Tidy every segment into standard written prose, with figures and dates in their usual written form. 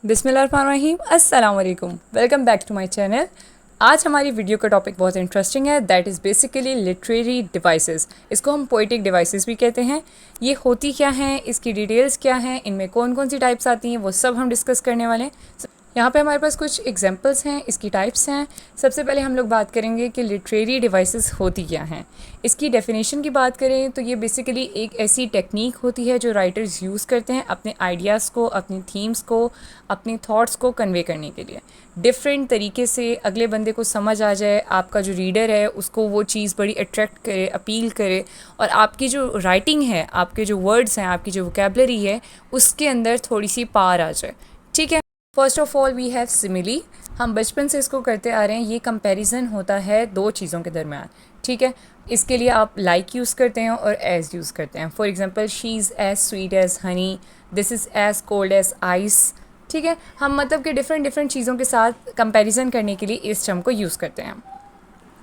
बिस्मिल्लाहिर्रहमानिर्रहीम, अस्सलाम वालेकुम। Welcome back to my channel. आज हमारी वीडियो का टॉपिक बहुत इंटरेस्टिंग है, that is basically literary devices. इसको हम पोइटिक डिवाइसेस भी कहते हैं। ये होती क्या हैं, इसकी डिटेल्स क्या हैं, इनमें कौन कौन सी टाइप्स आती हैं, वो सब हम डिस्कस करने वाले हैं। यहाँ पे हमारे पास कुछ एग्जांपल्स हैं, इसकी टाइप्स हैं। सबसे पहले हम लोग बात करेंगे कि लिटरेरी डिवाइसेस होती क्या हैं। इसकी डेफिनेशन की बात करें तो ये बेसिकली एक ऐसी टेक्निक होती है जो राइटर्स यूज़ करते हैं अपने आइडियाज़ को, अपनी थीम्स को, अपनी थॉट्स को कन्वे करने के लिए डिफरेंट तरीके से अगले बंदे को समझ आ जाए, आपका जो रीडर है उसको वो चीज़ बड़ी अट्रैक्ट करे, अपील करे, और आपकी जो राइटिंग है, आपके जो वर्ड्स हैं, आपकी जो वोकेबलरी है, उसके अंदर थोड़ी सी पार आ जाए। ठीक है। First of all we have simile. हम बचपन से इसको करते आ रहे हैं। ये कंपैरिजन होता है दो चीज़ों के दरमियान। ठीक है। इसके लिए आप लाइक यूज़ करते हैं और एज़ यूज़ करते हैं। For example, she is as sweet as honey, this is as cold as ice. ठीक है। हम मतलब कि डिफरेंट डिफरेंट चीज़ों के साथ कंपैरिजन करने के लिए इस टर्म को यूज़ करते हैं।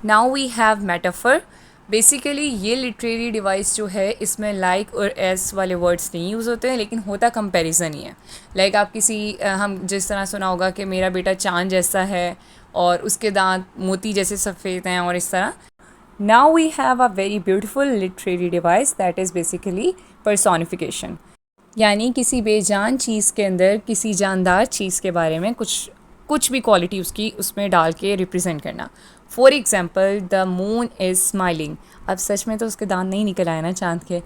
Now we have metaphor. Basically ये लिटरेरी डिवाइस जो है, इसमें लाइक और एस वाले वर्ड्स नहीं यूज़ होते हैं, लेकिन होता कंपैरिजन ही है। लाइक आप हम जिस तरह सुना होगा कि मेरा बेटा चांद जैसा है और उसके दांत मोती जैसे सफ़ेद हैं, और इस तरह। Now we have a very beautiful literary device that is basically personification. यानी किसी बेजान चीज़ के अंदर किसी जानदार चीज़ के बारे में कुछ भी क्वालिटी उसकी उसमें डाल के रिप्रेजेंट करना। For example, the moon is smiling. अब सच में तो उसके दांत नहीं निकल आए ना चांद के।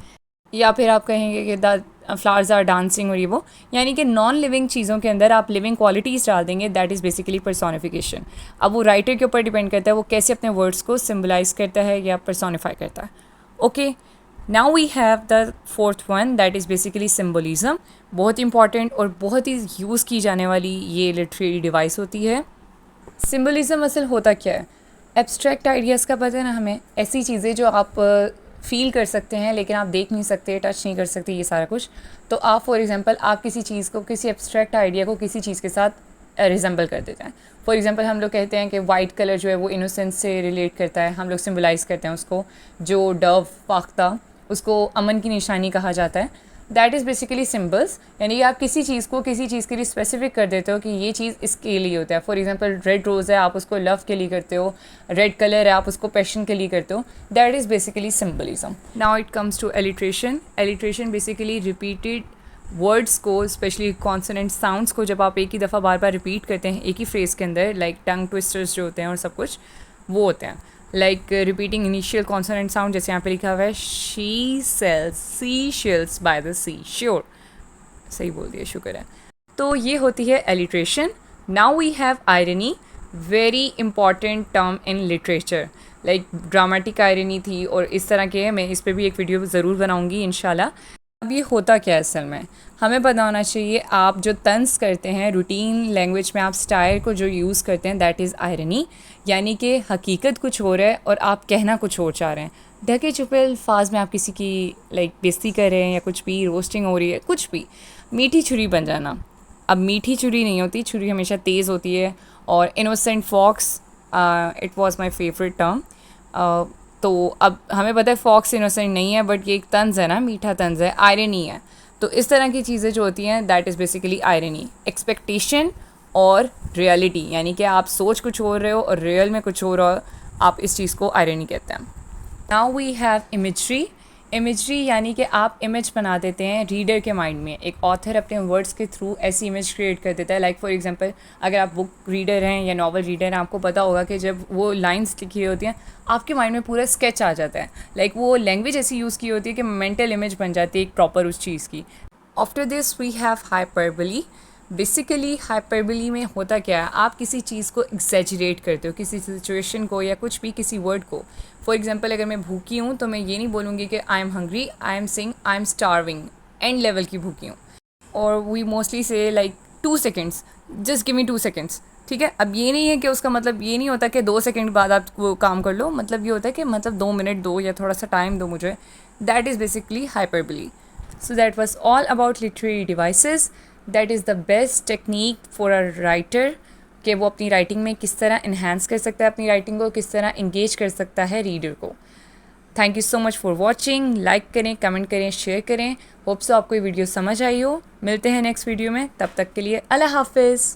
या फिर आप कहेंगे कि द फ्लावर्स आर डांसिंग, और ये वो, यानी कि नॉन लिविंग चीज़ों के अंदर आप लिविंग क्वालिटीज़ डाल देंगे, दैट इज़ बेसिकली पर्सोनिफिकेशन। अब वो राइटर के ऊपर डिपेंड करता है वो कैसे अपने वर्ड्स को सिम्बलाइज करता है या पर्सोनिफाई करता है। Okay. Now we have the fourth one that is basically symbolism. बहुत इंपॉर्टेंट और बहुत ही यूज़ की जाने वाली ये लिटरेरी डिवाइस होती है। सिम्बोलिज़म असल होता क्या है? एब्स्ट्रैक्ट आइडियाज़ का पता है ना हमें, ऐसी चीज़ें जो आप फील कर सकते हैं लेकिन आप देख नहीं सकते, टच नहीं कर सकते, ये सारा कुछ। तो आप फॉर एग्जांपल, आप किसी चीज़ को, किसी एब्स्ट्रैक्ट आइडिया को किसी चीज़ के साथ रिजेंबल कर देते हैं। फॉर एग्जांपल, हम लोग कहते हैं कि वाइट कलर जो है वो इनोसेंस से रिलेट करता है, हम लोग सिम्बलाइज़ करते हैं उसको। जो डव फाख्ता, उसको अमन की निशानी कहा जाता है। That is basically symbols. यानी कि आप किसी चीज़ को किसी चीज़ के लिए स्पेसिफिक कर देते हो कि ये चीज़ इसके लिए होता है। फॉर एग्जांपल, रेड रोज़ है, आप उसको लव के लिए करते हो। रेड कलर है, आप उसको पैशन के लिए करते हो। That is basically symbolism. Now it comes to alliteration. Alliteration basically repeated words को, स्पेशली कॉन्सोनेंट साउंड्स को, जब आप एक ही दफ़ा बार बार रिपीट करते हैं एक ही फ्रेज़ के अंदर, लाइक टंग ट्विस्टर्स जो होते हैं और सब कुछ वो होते हैं। Like repeating initial consonant sound, जैसे यहाँ पे लिखा हुआ है she sells sea shells by the sea shore, सही बोल दिया, शुक्र है। तो ये होती है alliteration. Now we have irony, very important term in literature. Like dramatic irony थी और इस तरह के, मैं इस पर भी एक वीडियो ज़रूर बनाऊँगी इंशाल्लाह। अब ये होता क्या है असल में, हमें पता होना चाहिए। आप जो तंज करते हैं रूटीन लैंग्वेज में, आप स्टाइल को जो यूज़ करते हैं, दैट इज़ आयरनी। यानी कि हकीकत कुछ हो रहा है और आप कहना कुछ और चाह रहे हैं। ढके छुपे अल्फाज में आप किसी की बेइज्जती कर रहे हैं, या कुछ भी रोस्टिंग हो रही है, कुछ भी। मीठी छुरी बन जाना। अब मीठी छुरी नहीं होती, छुरी हमेशा तेज़ होती है। और innocent fox, it was my favourite term. तो अब हमें पता है फॉक्स इनोसेंट नहीं है, बट ये एक तंज है ना, मीठा तंज है, आयरनी है। तो इस तरह की चीज़ें जो होती हैं, that is basically irony. Expectation और रियलिटी, यानी कि आप सोच कुछ हो रहे हो और रियल में कुछ हो रहा हो, आप इस चीज़ को आयरनी कहते हैं। Now we have imagery. Imagery यानी कि आप इमेज बना देते हैं रीडर के माइंड में। एक ऑथर अपने वर्ड्स के थ्रू ऐसी इमेज क्रिएट कर देता है। लाइक फॉर एग्जांपल, अगर आप बुक रीडर हैं या नॉवल रीडर हैं, आपको पता होगा कि जब वो लाइंस लिखी होती हैं, आपके माइंड में पूरा स्केच आ जाता है। लाइक वो लैंग्वेज ऐसी यूज़ की होती है कि मेंटल इमेज बन जाती है एक प्रॉपर उस चीज़ की। After this we have hyperbole. Basically hyperbole में होता क्या है, आप किसी चीज़ को एग्जैजरेट करते हो, किसी सिचुएशन को या कुछ भी, किसी वर्ड को। फॉर एग्जांपल, अगर मैं भूखी हूँ तो मैं ये नहीं बोलूँगी कि I am hungry, I am sing I am starving, and level की भूखी हूँ। और we mostly say like 2 seconds, just give me 2 seconds. ठीक है। अब ये नहीं है कि उसका मतलब ये नहीं होता कि 2 सेकेंड बाद आप वो काम कर लो, मतलब ये होता है कि मतलब 2 मिनट दो या थोड़ा सा टाइम दो मुझे। That is basically hyperbole. So that was all about literary devices. That is the best technique for a writer, कि वो अपनी राइटिंग में किस तरह इन्हांस कर सकता है, अपनी राइटिंग को किस तरह इंगेज कर सकता है रीडर को। Thank you so much for watching. Like करें, कमेंट करें, शेयर करें। होप सो आपको ये वीडियो समझ आई हो। मिलते हैं नेक्स्ट वीडियो में, तब तक के लिए अल्लाह हाफिज़।